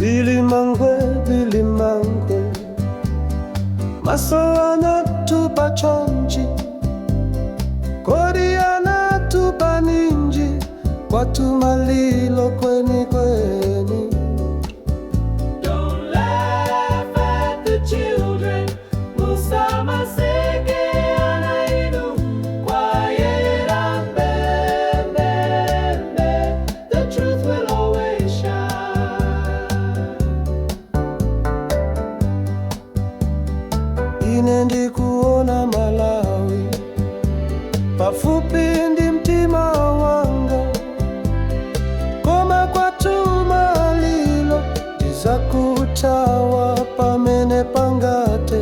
Billy Mangwe, Maso anatupa chonji, Kodi anatupa ninji, Watu malilo kweni kweni. Don't laugh at the children, Musa Masege anainu kwayera mbembe, the truth will always shine. Inendi kuona Malawi, pafupi ndi mtima wanga, koma kwa tumalilo iza kutawa pamene pangate.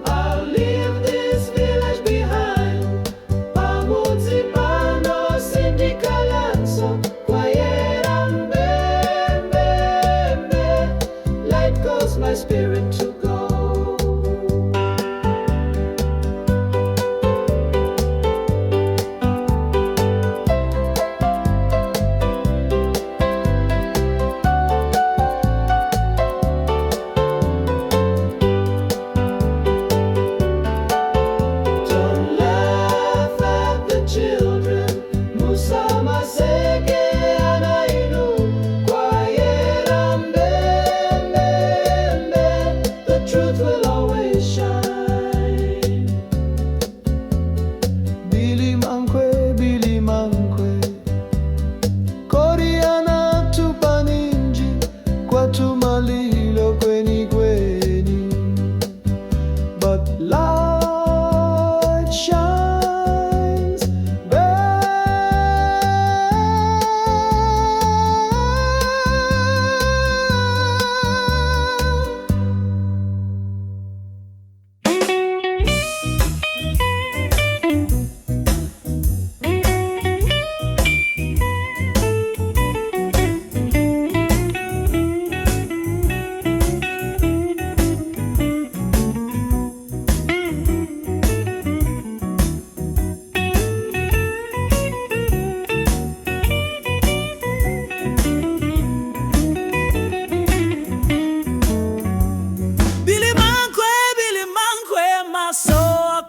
I'll leave this village behind, pamudzi pano sindikalanso kwayera mbembe, light goes my spirit to go. Billy Mangwe, Kodi anatupa ninji, kwa tumalilo kweni kweni. But light shines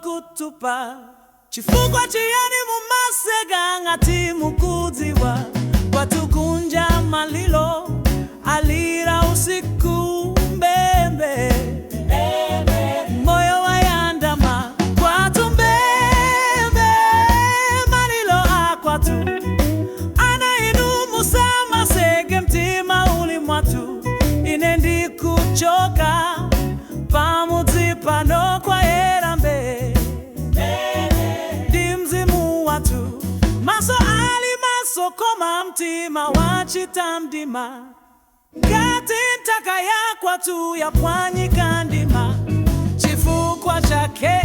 kutupa chifukwa chiyani mumasega ngati mukudziwa, kwatukunja malilo alira usiku mbembe, moyo wayandama kwatu mbembe, malilo akwatu anainu Musa Masege mtima uli mwatu. Inendi kuchoka pamudzi pano kwayera mbembe, koma mtima wachita mdima, ngati ntaka yakwatu yapwanyika ndima. Chifukwa chake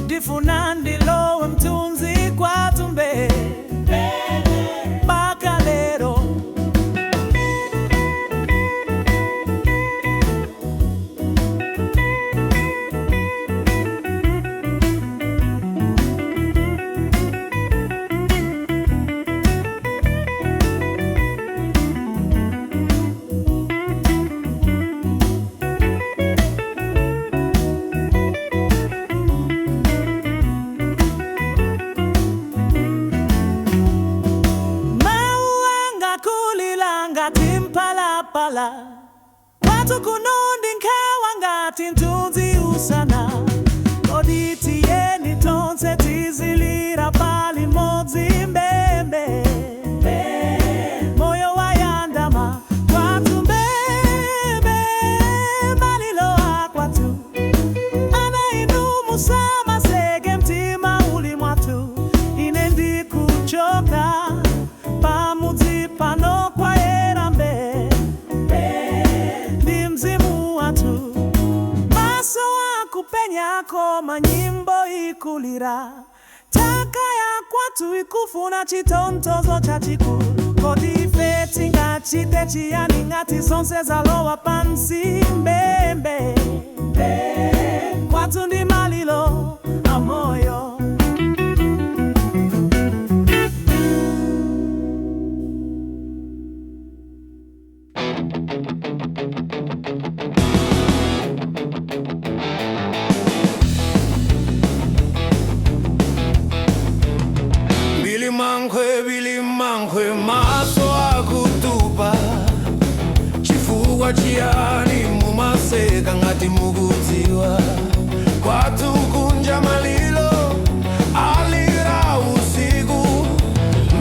ndifuna ndilowe mtunzi kwatu mbembe mpaka lero. Watu kunundi nkawa ngati ntunzi usana, kodi tiyeni tonse tizilira pali modzi mbembe, moyo wayandama kwatu mbembe, malilo akwatu anainu Musa Masege mtima uli mwatu. Inendi kuchoka pamudzi pano kwayera mbembe, kupenya koma nyimbo ikulira, taka ya kwatu ikufuna chitontozo chachikulu. Kodi ife tingachite chiyani ngati zonse zalowa pansi mbembe, kwatu ndi malilo amoyo. chiyani mumaseka ngati mukudziwa kwathu kunja malilo alira usiku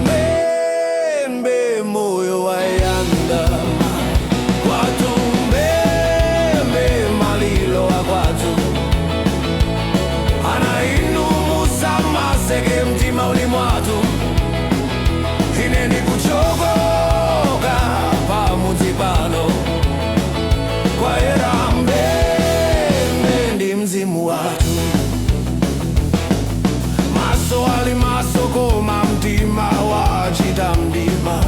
mbembe moyo wayanda kwathu mbembe malilo akwathu ana inu musamaseke mtima uli mwathu ine ndikuchoka pamudzi pano kwayera mbembe ndi mzimu wathu maso ali maso koma mtima wachita mdima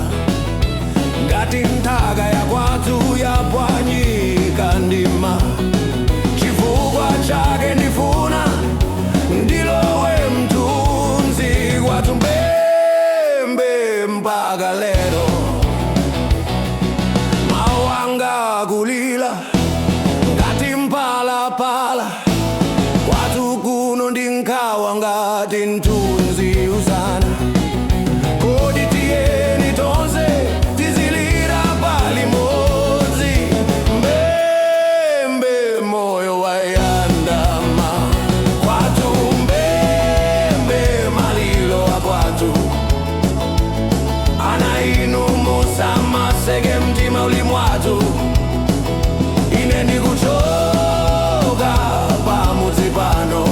ngati nthaka yakwathu yapwanyika ndima chifukwa chake ndifuna ndilowe mthunzi kwathu mbembe mpaka lero mawu anga akulira ngati mpalapala kwathu kuno ndi nkhawa ngati mthunzi usana kodi tiyeni tonse tizilira palimodzi mbembe moyo wayandama kwathu mbembe malilo akwathu ana inu musamaseke mtima uli mwathu ine ndikuchoka pamudzi pano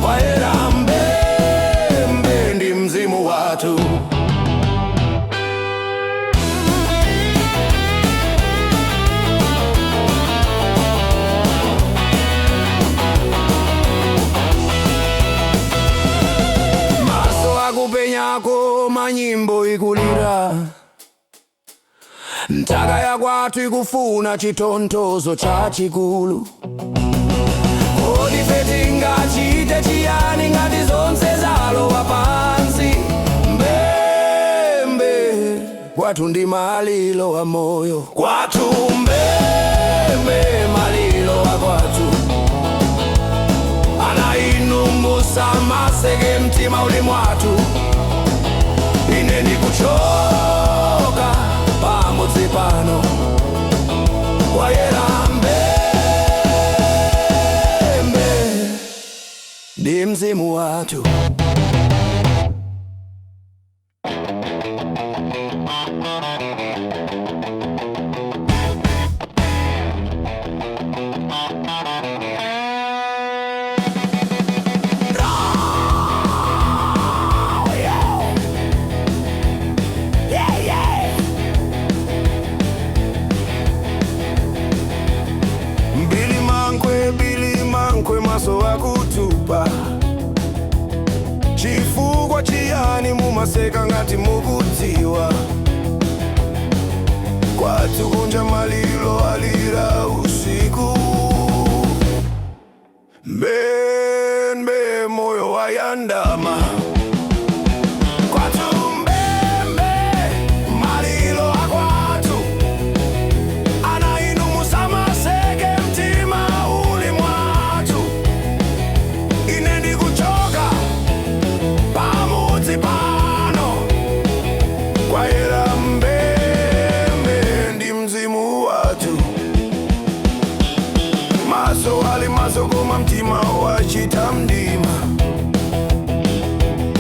kwayera mbembe ndi mzimu wathu maso akupenyako manyimbo ikulira nthaka yakwathu ikufuna chitonthozo chachikulu kodi ife tingachite chiyani ngati zonse zalowa pansi mbembe kwathu ndi malilo a moyo kwathu mbembe malilo akwathu ana inu musamaseke mtima uli mwathu ine ndikuchoka pamudzi pano kwayera mbembe ndi mzimu wathu Bili mankwe maso akutupa chifukwa chiyani mumaseka ngati mukudziwa kwathu kunja malilo alira usiku mbembe moyo wayandama kwathu mbembe malilo akwathu ana inu musamaseke mtima uli mwathu ine ndikuchoka pamudzi pano kwayera mbembe ndi mzimu wathu maso ali maso koma mtima wachita mdima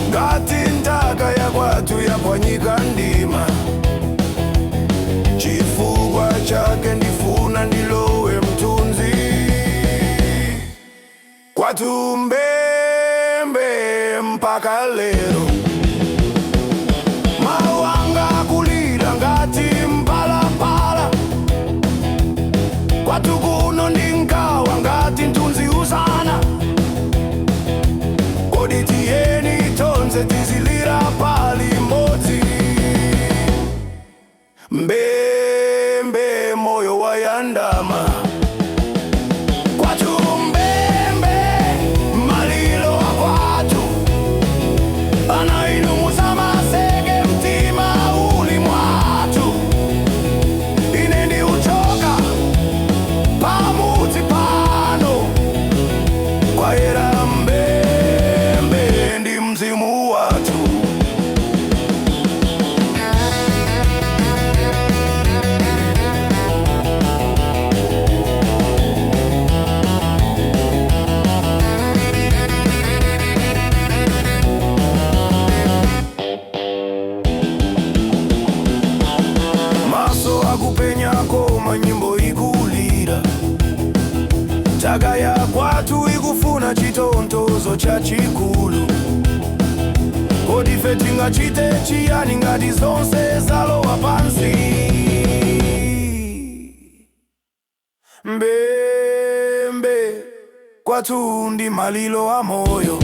ngati nthaka yakwathu yapwanyika ndima chifukwa chake ndifuna ndilowe mthunzi kwathu mbembe mpaka lero mawu anga akulira ngati mpalapala kwathu kuno ndi nkhawa ngati mthunzi usana kodi tiyeni tonse tizilira palimodzi mbembe moyo wayandama kwathu mbembe goma nyimbo ikulira. Taka ya kwatu ikufuna chitontozo cha chikulu. Kodi ife tingachite chiyani ngati zonse zalowa pansi? Mbembe kwatu ndi malilo a moyo.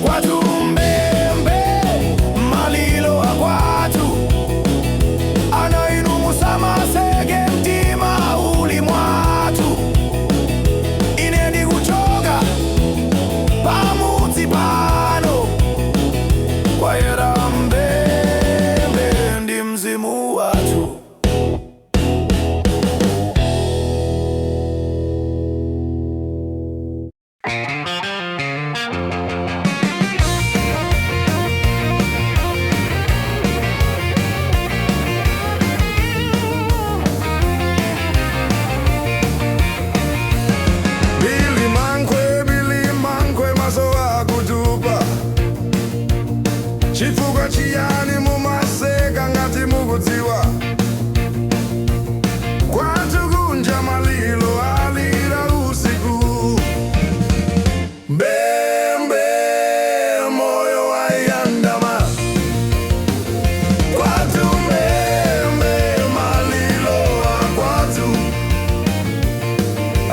Kwatu mbembe malilo a kwatu. Ana inu musamaseke mtima uli mwatu. Ine ndikuchoka pamudzi pano. Kwayera mbembe ndi mzimu watu. Chifukwa chiyani mumaseka ngati mukudziwa? Kwatu kunja malilo alira usiku. Mbembe moyo wayandama. Kwatu mbembe malilo a kwatu.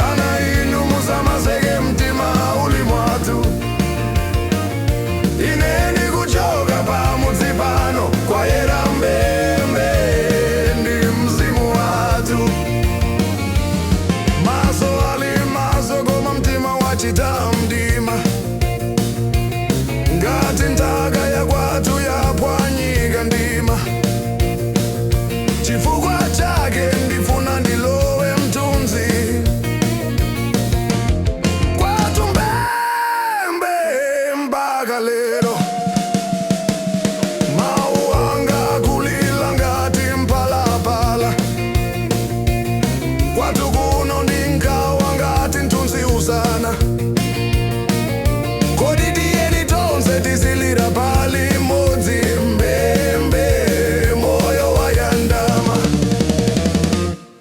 Ana inu musamaseke mtima uli mwatu. Ine ndikuchoka pamudzi pano. Kwayera mbembe ndi mzimu watu. Maso ali maso koma mtima wachita mdima. Ngati nthaka ya kwatu yapwanyika ndima. Chifukwa chake ndifuna ndilowe mthunzi. Kwatu mbembe mpaka lero. Kwatu kuno ndingawa ngati mthunzi usana. Kodi tiyeni tonse tizilira pali modzi. Mbembe moyo wayandama.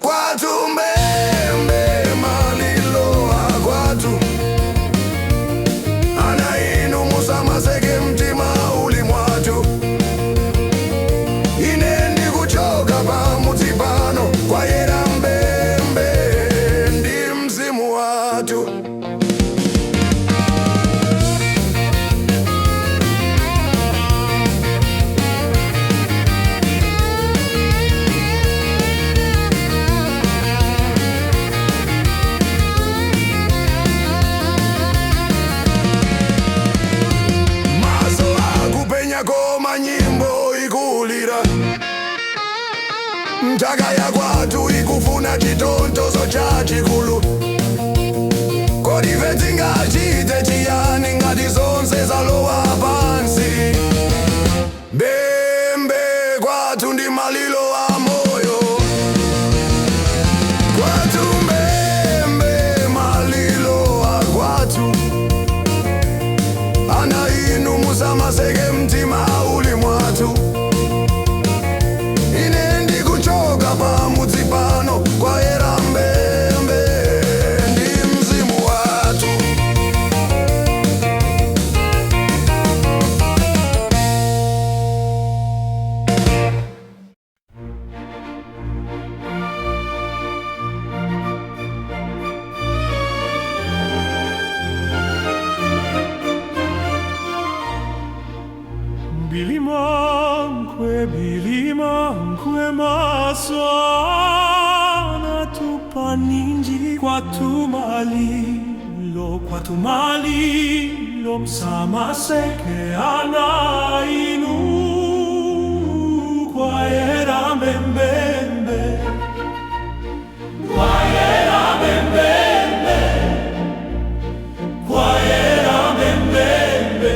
Kwatu mbembe malilo a kwatu. Ana inu musamaseke mtima uli mwatu. Ine ndikuchoka pamudzi pano. Kwayera mbembe ndi mzimu watu. Maso akupenya koma nyimbo ikulira. Taka ya kwatu ikufuna chitontozo cha chikulu. Kodi ife tingachite chiyani ngati zonse zalowa pansi? Mbembe kwatu ndi malilo a moyo. Kwatu mbembe malilo a kwatu. Ana inu musamaseke mtima uli mwatu. Ine ndikuchoka pamudzi pano. Kwayera mbembe ndi mzimu watu. Bilimankwe maswana tupaninji. Kwatu malilo msamaseke ana inu. Kwayera mbembe. Kwayera mbembe. Kwayera mbembe.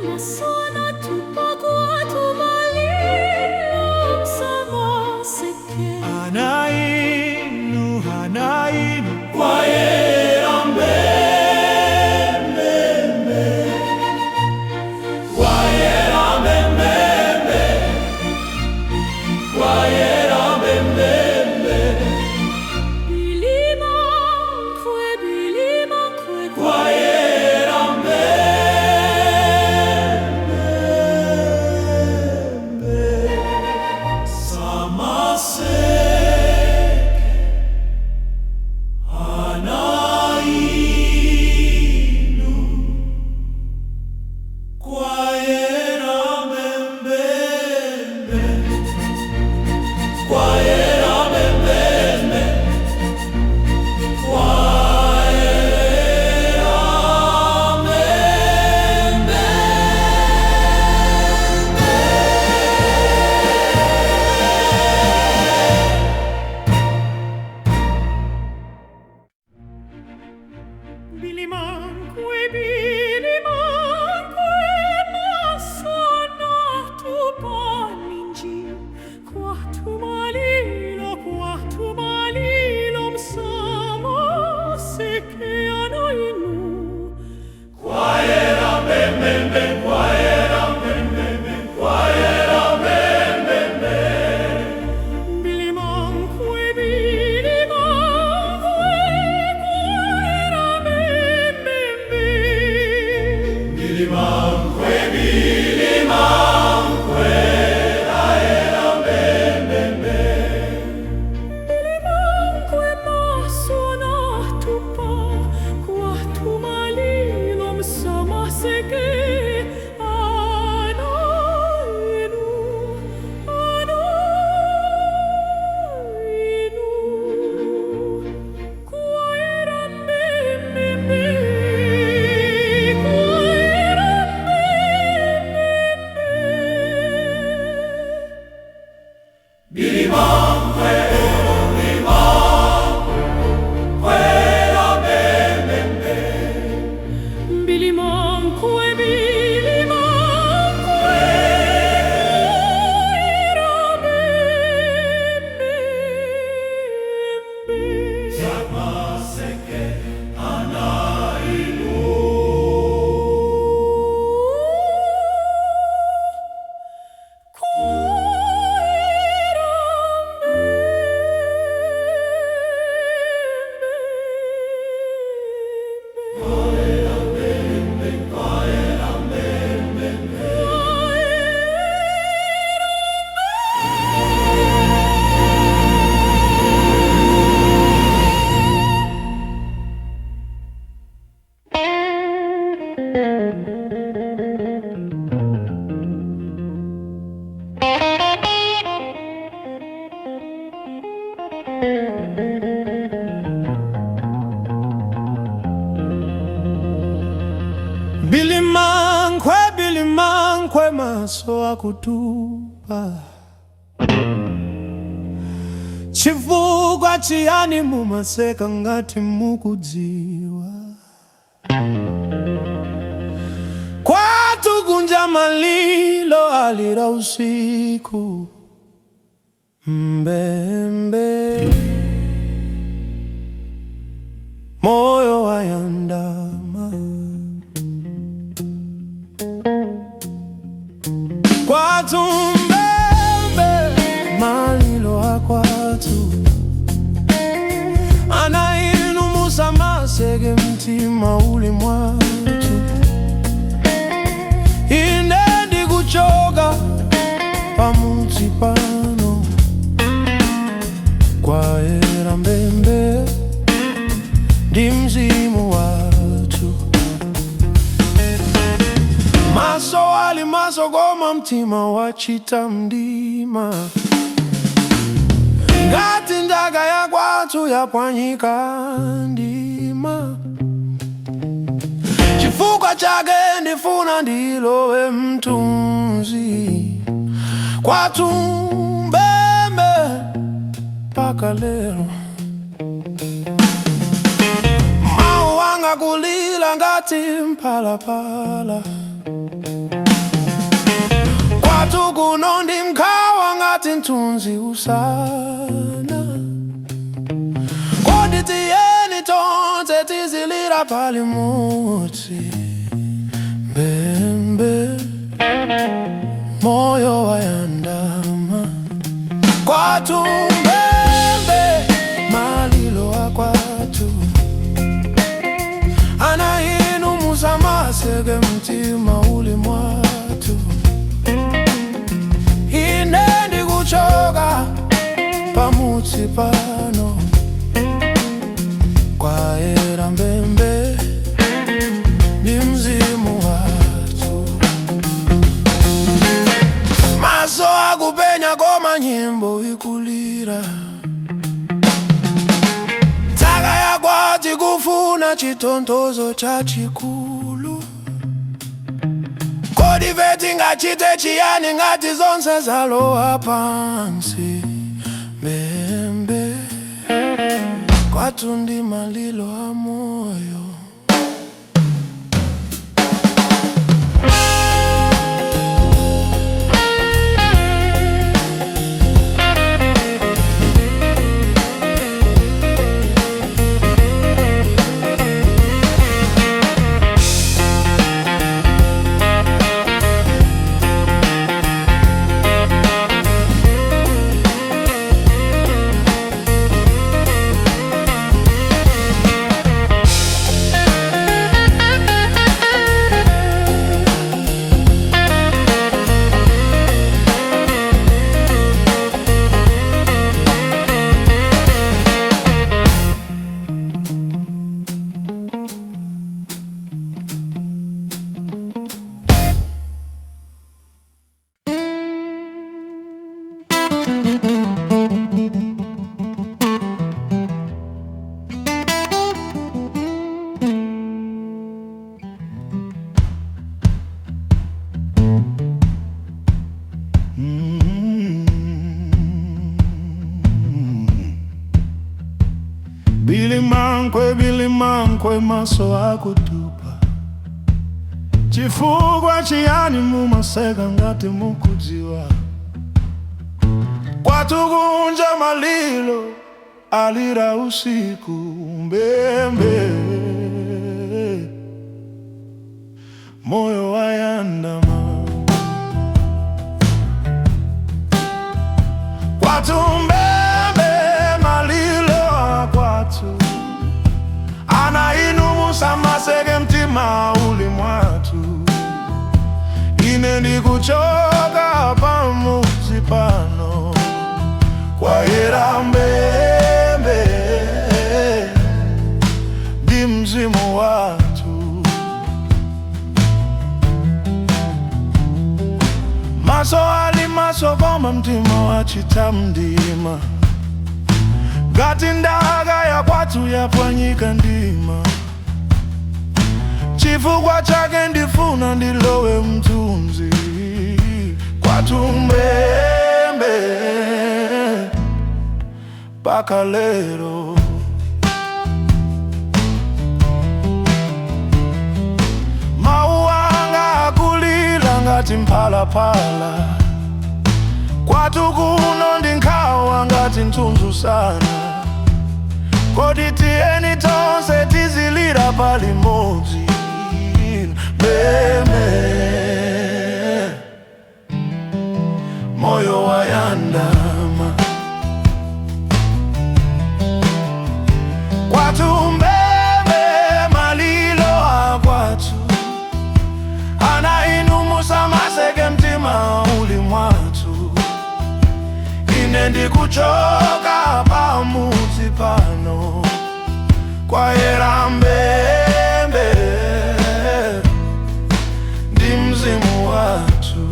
Masona tupa kwatu. akutupa. Chifukwa chiyani mumaseka ngati mukudziwa? Kwatu kunja malilo alira usiku mbembe, moyo wayandama. Kwatu mbembe, malilo akwatu anainumusa masege mtima uli mwatu. Ine ndikuchoka pamudzi pano kwayera mbembe ndi mzimu watu. Maso ali maso koma mtima wachita mdima, ngati ndaka ya kwatu yapwanyika ndima. Chifukwa chake ndifuna ndilowe mtunzi kwatu mbembe paka lero. Mawu wanga kulila ngati mpalapala, kwatu kuno ndi mkhawa ngati mtunzi usana. Kodi tiyeni tonse tizilira palimodzi mbembe, moyo wayandama. Kwatu mbembe, malilo akwatu anainumusa masege mtima uli mwatu. Ine ndikuchoka pamudzi pano kwayera mbembe ndi mzimu watu. Maso akupenya koma nyimbo ikulira, taka ya kwati kufuna chitonthozo chachikulu. Kodi veti ngachite chiyani ngati zonse zalowa pansi mbembe? Kwatu ndi malilo a moyo. Bili mankwe maso akutupa. Chifukwa chiyani mumaseka ngati mukudziwa? Kwatu kunja malilo alira usiku mbembe, moyo wayandama. Kwatu mbembe, malilo akwatu anainumusa masege mtima uli mwatu. Ine ndikuchoka pamudzi pano kwayera mbembe ndi mzimu watu. Maso ali maso koma mtima wachita mdima, ngati ndaka ya kwatu yapwanyika ndima. Chifukwa chake ndifuna ndilowe mtunzi kwatu Mbembe mpaka lero. Mauanga kulila ngati mphalaphala, kwatu kuno ndi nkhawa ngati mthunzi sana. Kodi tiyeni tonse tizilira palimodzi Mbembe, moyo wayandama. Kwatu Mbembe malilo akwatu, ana inumusa maseke mtima uli mwatu. Ine ndikuchoka pamudzi pano kwayera Mbembe, ndi mzimu watu.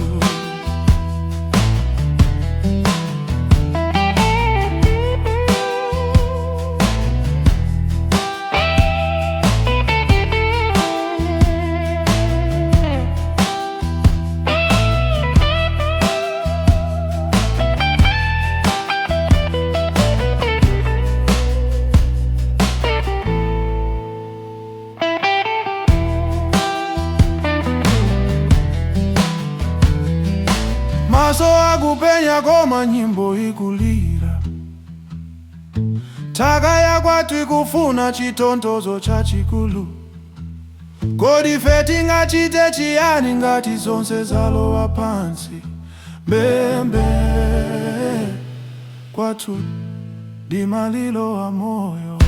Maso akupenya koma nyimbo ikulira, taka ya kwatu ikufuna chitontozo chachikulu. Kodi ife tingachite chiyani ngati zonse zalowa pansi? Mbembe kwatu ndi malilo a moyo.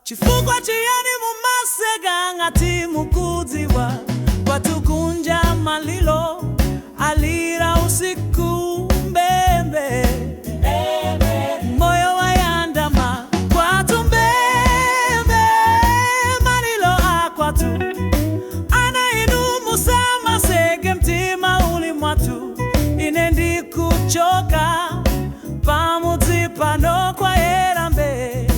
Chifukwa chiyani mumaseka ngati mukudziwa, kwatu kunja malilo alira usiku Mbembe, moyo wayandama. Kwatu Mbembe malilo akwatu, ana inumusa maseke mtima uli mwatu. Ine ndikuchoka pamudzi pano kwayera Mbembe,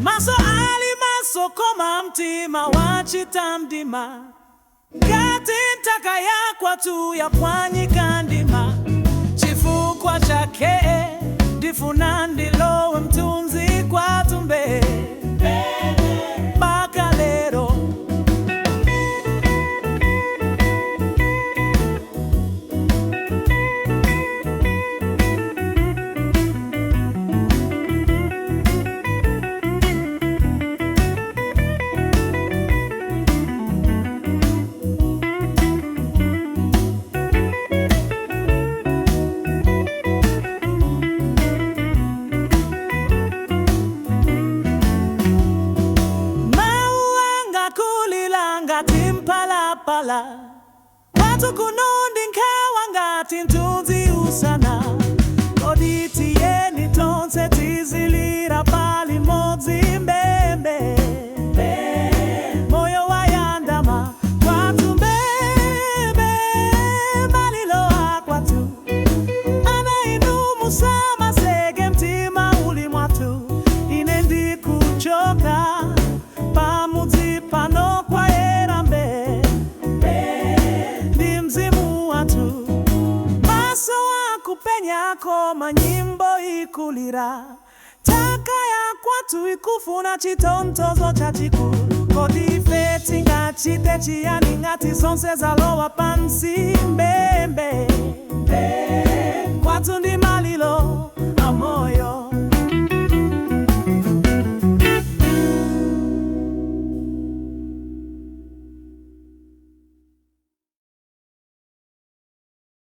maso ali maso koma mtima wachita mdima, ngati ntaka ya kwatu yapwanyika ndima. Chifukwa chake ndifuna ndilowe mthunzi kwatu Mbembe mpaka lero. Kwatu kuno ndi nkhawa ngati mthunzi usana. Kodi tiyeni tonse tizilira palimodzi Mbembe, moyo wayandama. Kwatu Mbembe malilo akwatu, ana inumusa maseke mtima uli mwatu. Ine ndikuchoka pamudzi pano kwayera Mbembe, kupenya koma nyimbo ikulira, taka ya kwatu ikufuna chitontozo chachikulu. kodi ife tingachite chiyani ngati zonse zalowa pansi mbembe kwathu ndi